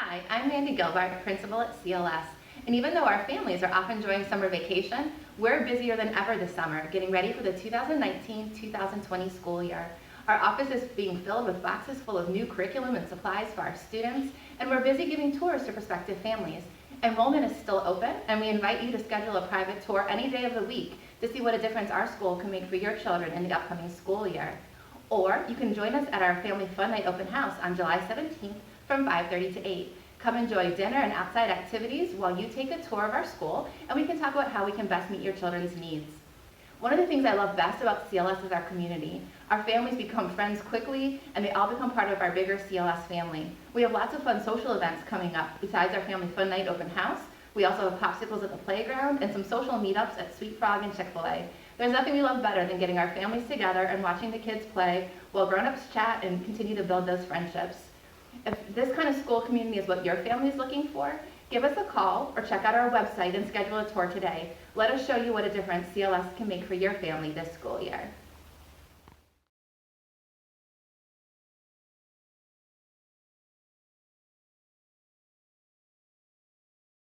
Hi, I'm Mandy Gilbert, principal at CLS. And even though our families are off enjoying summer vacation, we're busier than ever this summer, getting ready for the 2019-2020 school year. Our office is being filled with boxes full of new curriculum and supplies for our students, and we're busy giving tours to prospective families. Enrollment is still open, and we invite you to schedule a private tour any day of the week to see what a difference our school can make for your children in the upcoming school year. Or you can join us at our Family Fun Night Open House on July 17th from 5:30 to 8. Come enjoy dinner and outside activities while you take a tour of our school, and we can talk about how we can best meet your children's needs. One of the things I love best about CLS is our community. Our families become friends quickly, and they all become part of our bigger CLS family. We have lots of fun social events coming up. Besides our Family Fun Night Open House, we also have popsicles at the playground and some social meetups at Sweet Frog and Chick-fil-A. There's nothing we love better than getting our families together and watching the kids play while grown-ups chat and continue to build those friendships. If this kind of school community is what your family is looking for, give us a call or check out our website and schedule a tour today. Let us show you what a difference CLS can make for your family this school year.